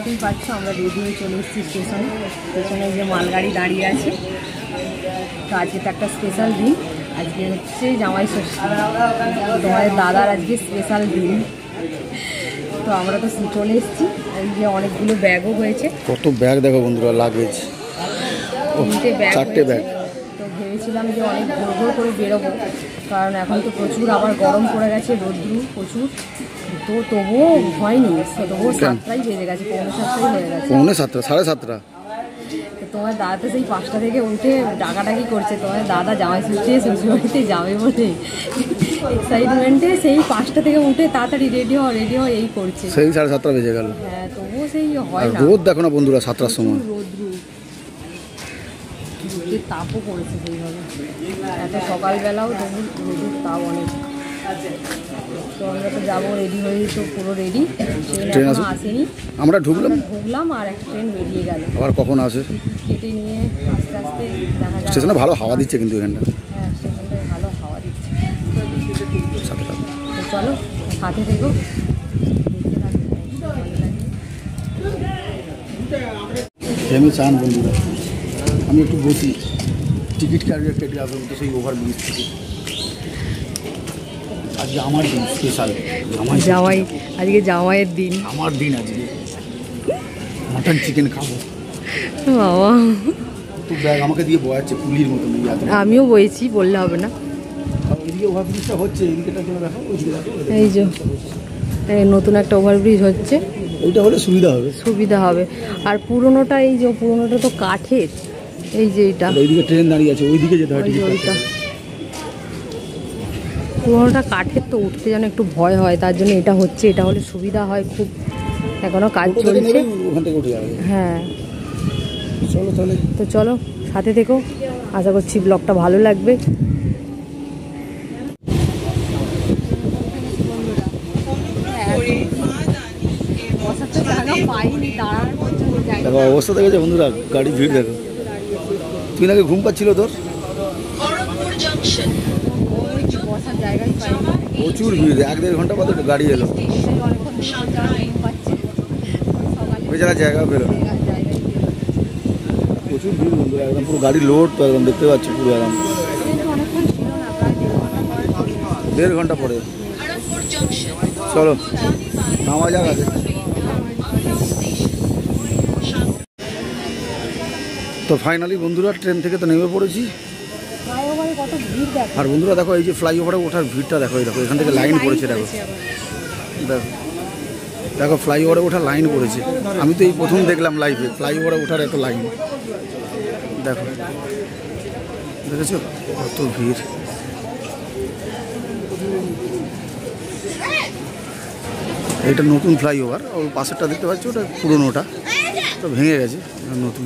দেখতেই পাচ্ছ আমরা রেডি হয়ে চলে এসেছি স্টেশনে। স্টেশনে যে মালগাড়ি দাঁড়িয়ে আছে। তো আজকে তো একটা স্পেশাল দিন, আজকে হচ্ছে জামাই ষষ্ঠী, তোমাদের দাদার আজকে স্পেশাল দিন। তো আমরা তো চলে এসেছি, এই যে অনেকগুলো ব্যাগও হয়েছে। কত ব্যাগ দেখো বন্ধুরা, লাগেজ 4টে ব্যাগ। তো ভেবেছিলাম যে অনেক ভোর করে বেরোবো, কারণ এখন তো প্রচুর আবার গরম পড়ে গেছে, রোদ্রু প্রচুর। তো তবুও হয়নি, তবুও 7টাই বেজে গেছে, 7:45 হয়ে গেছে। 7:30 7:30। তো তোমার দাদা তো সেই 5টা থেকে উঠে ডাকাডাকি করছে, তোমার দাদা জামাই ষষ্ঠী শ্বশুরবাড়িতে যাবে বলে এক্সাইটমেন্টে সেই 5টা থেকে উঠে তাড়াতাড়ি রেডি হও এই করছে। সেই 7:30 বেজে গেল। হ্যাঁ, তবুও সেই হয় না। রোদ দেখো না বন্ধুরা, 7টার সময় রোদ্রু তাপও পড়েছে সেইভাবে, এত সকালবেলাও তবু রোদের তাপ অনেক। তো আমরা তো যাবো রেডি হয়ে, তো পুরো রেডি, ট্রেন এখনো আসেনি। আমরা ঢুকলাম আর একটা ট্রেন বেরিয়ে গেল, আবার কখন আসে কেটে নিয়ে আস্তে আস্তে দেখা যায়। স্টেশনে ভালো হাওয়া দিচ্ছে কিন্তু এখানটা। হ্যাঁ, স্টেশনটায় ভালো হাওয়া দিচ্ছে। তো চলো সাথে থেকো, আমি চান বন্ধুরা, আমি একটু বসি, টিকিট কেটে আসবো তো সেই ওভারব্রিজ থেকে। আজকে আমার দিন স্পেশাল, জামাই আজকে জামাইয়ের দিন, আমার দিন আজকে মাটন চিকেন খাবো। বাবা তো ব্যাগ আমাকে দিয়ে বয়াচ্ছে পুলির মতন। আমিও বইছি, বললে হবে না। এদিকে ওভারব্রিজটা হচ্ছে, এদিকেটা দেখো, এই যে নতুন একটা ওভারব্রিজ হচ্ছে, ওইটা হলে সুবিধা হবে। আর পুরোনোটা, এই যে পুরোনোটা তো কাঠের, এই যে এটা ওইদিকে ট্রেন দাঁড়িয়ে আছে, ওইদিকে যেতে হয়। ওইটা পুরোনোটা কাঠের, তো উঠতে যেন একটু ভয় হয়, তার জন্য এটা হচ্ছে, এটা হলে সুবিধা হয় খুব। এখনো কাজ চলছে। ওখান থেকে উঠে যাবে। হ্যাঁ, চলো তাহলে। তো চলো সাথে থেকো, আশা করছি ব্লগটা ভালো লাগবে। দেখো অবস্থা দেখেছো বন্ধুরা, গাড়ি ভিড় দেখো। তুই নাকি ঘুম পাচ্ছিল তোর? প্রচুর ভিড়, 1-1.5 ঘন্টা বাদে গাড়ি এলো, বেচারা জায়গা পেলো। প্রচুর ভিড় বন্ধুরা, একদম পুরো গাড়ি লোড, তো একদম দেখতে পাচ্ছি পুরো একদম। 1.5 ঘন্টা পরে। চলো নামা যাক আগে। তো ফাইনালি বন্ধুরা ট্রেন থেকে তো নেমে পড়েছি। আর বন্ধুরা দেখো, এই যে ফ্লাইওভারে ওঠার ভিড়টা দেখো, এই দেখো এখান থেকে লাইন পড়েছে। দেখো দেখো দেখো ফ্লাইওভারে ওঠার লাইন পড়েছে। আমি তো এই প্রথম দেখলাম লাইভে ফ্লাইওভারে ওঠার এত লাইন। দেখো দেখেছো কত ভিড়। এটা নতুন ফ্লাইওভার, ওর পাশেরটা দেখতে পাচ্ছি ওটা পুরোনোটা, তো ভেঙে গেছে, নতুন।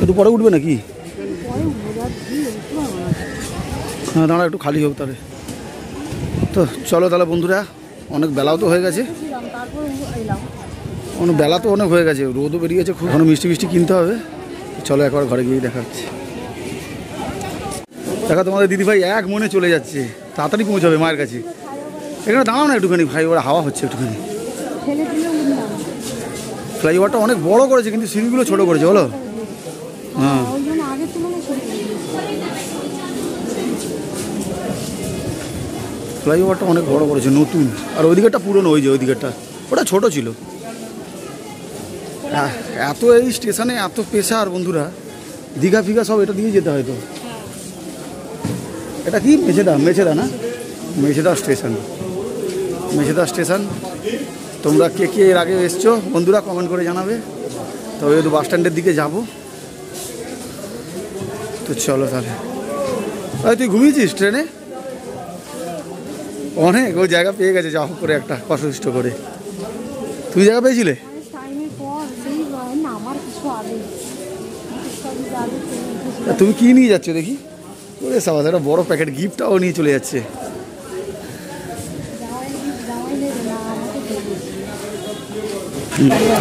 একটু পরে উঠবে নাকি? হ্যাঁ দাঁড়া, একটু খালি হোক তাহলে। তো চলো তাহলে বন্ধুরা, অনেক বেলাও তো হয়ে গেছে, অনেক হয়ে গেছে, রোদও বেরিয়েছে খুব। এখনো মিষ্টি কিনতে হবে। চলো একবার ঘরে গিয়ে দেখা হচ্ছে। দেখা তোমাদের দিদিভাই এক মনে চলে যাচ্ছে, তাড়াতাড়ি পৌঁছাবে মায়ের কাছে। এখানে দাঁড়াও না একটুখানি, ভাই ওরা হাওয়া হচ্ছে একটুখানি। ফ্লাইওভারটা অনেক বড় করেছে, কিন্তু সিঁড়িগুলো ছোট করেছে বলো। হ্যাঁ ফ্লাইওভারটা অনেক বড় করেছে, নতুন। আর ওইদিকেরটা পুরনো, ওই যে ওইদিকেরটা ওটা ছোট ছিল। এত এই স্টেশনে এত প্রেসার বন্ধুরা, দীঘা ফিঘা সব এটা দিয়ে যেতে হয়। তো এটা কি মেছেদা না, মেছেদা স্টেশন। তোমরা কে কে এর আগে এসছো বন্ধুরা কমেন্ট করে জানাবে। তবে একটু বাস স্ট্যান্ডের দিকে যাবো। তো চলো তাহলে। ভাই তুই ঘুমিয়েছিস ট্রেনে? অনেক ও জায়গা পেয়ে গেছে, যা হোক করে একটা কষ্ট করে। তুই জায়গা পেয়েছিলে? তুমি কি নিয়ে যাচ্ছ দেখি? ওরে সাবাস, একটা বড় প্যাকেট গিফটটাও নিয়ে চলে যাচ্ছে।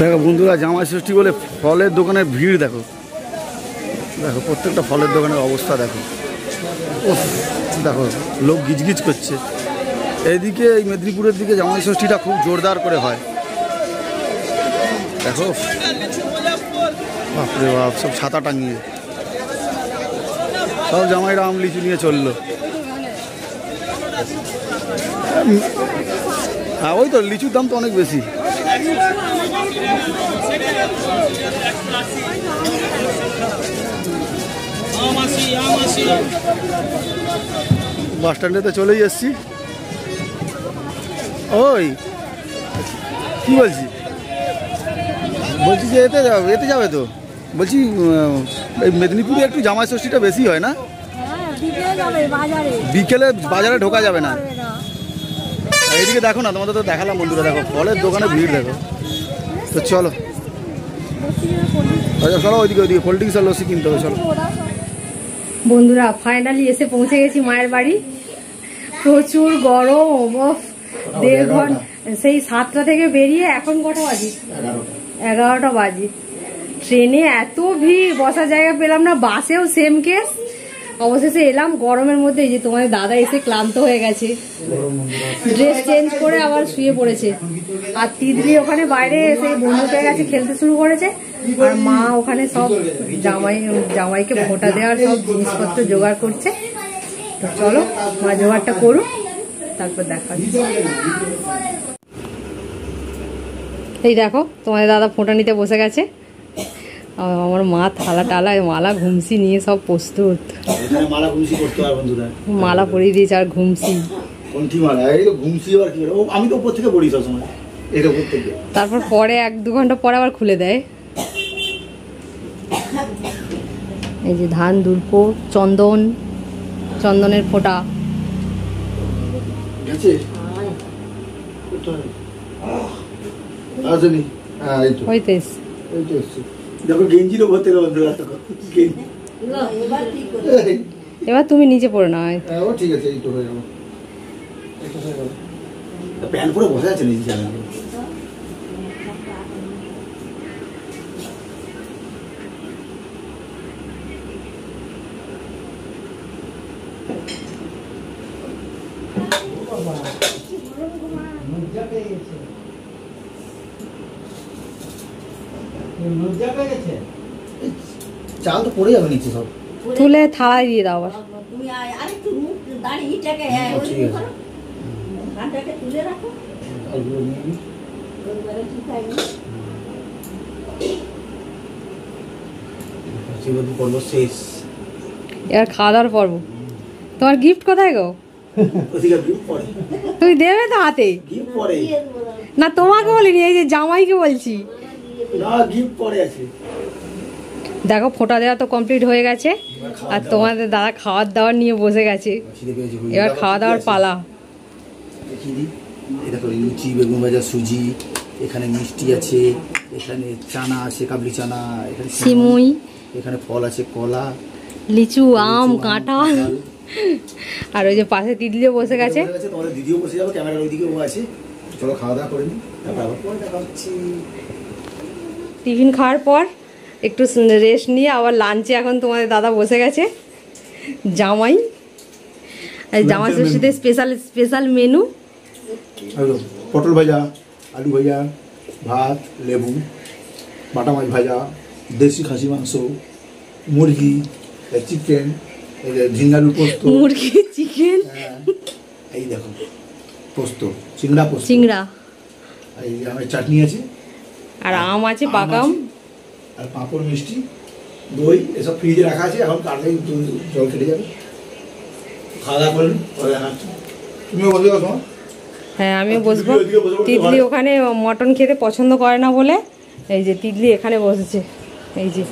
দেখো বন্ধুরা, জামাই ষষ্ঠী বলে ফলের দোকানের ভিড় দেখো। দেখো প্রত্যেকটা ফলের দোকানের অবস্থা দেখো। দেখো লোক গিজগিজ করছে। এইদিকে এই মেদিনীপুরের দিকে জামাই ষষ্ঠীটা খুব জোরদার করে হয়। দেখো বাপরে বাপ, সব ছাতা টাঙিয়ে সব জামাইরা আম লিচু নিয়ে চললো। হ্যাঁ ওই তো লিচুর দাম তো অনেক বেশি। বাস স্ট্যান্ডেতে চলেই এসছি। ওই কি বলছি যে এতে যাবে তো বলছি, এই মেদিনীপুরে একটু জামাই ষষ্ঠীটা বেশি হয় না? বিকেলে বাজারে ঢোকা যাবে না। এইদিকে দেখো না, তোমাদের তো দেখালাম বন্ধুরা, দেখো ফলের দোকানে ভিড় দেখো। তো চলো চলো ওইদিকে কোল্ড ড্রিঙ্কস আর লস্যি কিনতে হবে। চলো বন্ধুরা, ফাইনালি এসে পৌঁছে গেছি মায়ের বাড়ি। প্রচুর গরম, 1.5 ঘন্টা সেই 7টা থেকে বেরিয়ে এখন কটা বাজে? 11টা বাজে। ট্রেনে এত ভিড়, বসার জায়গা পেলাম না। বাসেও সেম কেস। অবশেষে এলাম গরমের মধ্যে। এই যে তোমাদের দাদা এসে ক্লান্ত হয়ে গেছে, ড্রেস চেঞ্জ করে আবার শুয়ে পড়েছে। আর তিতলি ওখানে বাইরে সেই বন্ধুদের কাছে খেলতে শুরু করেছে। আর মা ওখানে সব জামাইকে ফোঁটা দেওয়ার সব জিনিসপত্র জোগাড় করছে। তো চলো মা জোগাড়টা করুক, তারপর দেখা। এই দেখো তোমাদের দাদা ফোঁটা নিতে বসে গেছে। আমার মা থালা টালা মালা ঘুমসি নিয়ে সব প্রস্তুত। মালা পরিয়ে দিয়েছে আর ঘুমসি। তারপর পরে 1-2 ঘন্টা পরে আবার খুলে দেয়। এই যে ধান দুর্পো, চন্দনের ফোঁটা। এবার তুমি নিচে পড়ে না। ঠিক আছে, প্যান্ট পরে বসে আছে নিচে। চাল তো পড়ে যাবে নিচে, সব তুলে থালায় দিয়ে দাও। আবার এবার খাওয়া দাওয়ার পর্ব। তোমার গিফট কোথায় গো? তুমি দেবে তো হাতে? না তোমাকে বলিনি, এই যে জামাইকে বলছি। দেখো ফোঁটা দেওয়া তো কমপ্লিট হয়ে গেছে। আর তোমাদের দাদা খাওয়ার দাওয়ার নিয়ে বসে গেছে। এবার খাওয়া দাওয়ার পালা। লুচি, বেগুন ভাজা, সুজি, এখানে মিষ্টি আছে, এখানে চানা আছে, কাবলি চানা, এখানে সিমুই, এখানে ফল আছে, কলা, লিচু, আম, কাঁঠাল। আর ওই যে পাশে তিতলিও বসে গেছে। তোমাদের দিদিও বসে যাবে, ক্যামেরার ওইদিকেও আছে। চলো খাওয়া দাওয়া করে নিই, তারপর আবার দেখা হচ্ছে। টিফিন খাওয়ার পর একটু রেস্ট নিয়ে আবার লাঞ্চে এখন তোমাদের দাদা বসে গেছে। জামাই ষষ্ঠীতে স্পেশাল মেনু। পটল ভাজা, আলু ভাজা, ভাত, লেবু, বাটা মাছ ভাজা, দেশি খাসি মাংস, মুরগি, চিকেন, ঝিঙ্গালু পোস্ত, মুরগি, চিকেন, এই দেখো পোস্ত, চিংড়া, এই আমার চাটনি আছে, আর আম আছে, পাকাম, আর পাঁপড়, মিষ্টি, দই, এসব ফ্রিজে রাখা আছে। এখন কাটলেই জল কেটে যাবে। খাওয়া দাওয়া করলেন, তুমিও বসে গেছো? হ্যাঁ আমিও বসবো। তিতলি ওখানে মটন খেতে পছন্দ করে না বলে এই যে তিতলি এখানে বসেছে। এই যে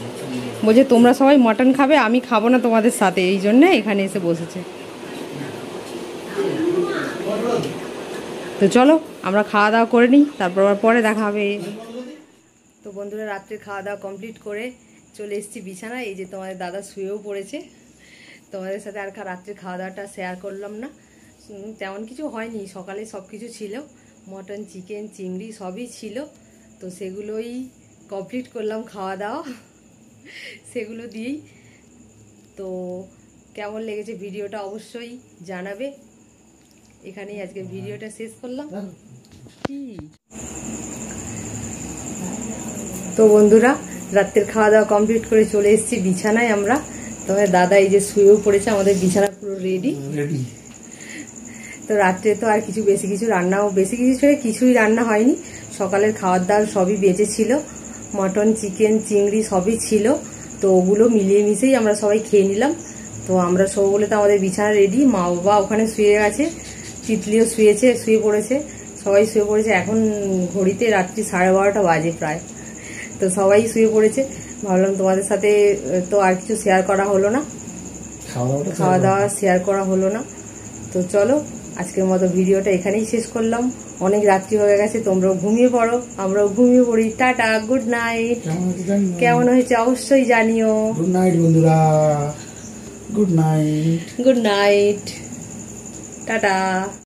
বলছে তোমরা সবাই মটন খাবে, আমি খাবো না তোমাদের সাথে, এই জন্য এখানে এসে বসেছে। তো চলো আমরা খাওয়া দাওয়া করে নিই, তারপর পরে দেখা হবে। তো বন্ধুরা, রাত্রে খাওয়া দাওয়া কমপ্লিট করে চলে এসেছি বিছানায়। এই যে তোমাদের দাদা শুয়েও পড়েছে। তোমাদের সাথে আর রাত্রে খাওয়া দাওয়াটা শেয়ার করলাম না, তেমন কিছু হয়নি। সকালে সব কিছু ছিল, মটন, চিকেন, চিংড়ি সবই ছিল। তো সেগুলোই কমপ্লিট করলাম খাওয়া দাওয়া, সেগুলো দিয়েই। তো কেমন লেগেছে ভিডিওটা অবশ্যই জানাবে। এখানেই আজকে ভিডিওটা শেষ করলাম। কি তো বন্ধুরা, রাত্রের খাওয়া দাওয়া কমপ্লিট করে চলে এসেছি বিছানায় আমরা। তোমার দাদা এই যে শুয়েও পড়েছে, আমাদের বিছানা পুরো রেডি। তো রাত্রে তো আর কিছু বেশি কিছু ছেড়ে কিছুই রান্না হয়নি। সকালের খাওয়ার দাওয়ার সবই বেঁচে ছিল, মটন, চিকেন, চিংড়ি সবই ছিল। তো ওগুলো মিলিয়ে মিশেই আমরা সবাই খেয়ে নিলাম। তো আমরা সব বলে তো আমাদের বিছানা রেডি। মা বাবা ওখানে শুয়ে গেছে, তিতলিও শুয়ে পড়েছে, সবাই শুয়ে পড়েছে। এখন ঘড়িতে রাত্রি 12:30 বাজে প্রায়। তো সবাই শুয়ে পড়েছে। ভাবলাম তোমাদের সাথে তো আর কিছু শেয়ার করা হলো না, খাওয়া দাওয়া শেয়ার করা হলো না। তো চলো আজকের মতো ভিডিওটা এখানেই শেষ করলাম। অনেক রাত্রি হয়ে গেছে, তোমরাও ঘুমিয়ে পড়ো, আমরাও ঘুমিয়ে পড়ি। Tata, good night. কেমন হয়েছে অবশ্যই জানিও। গুড নাইট বন্ধুরা, good night, good night, tata.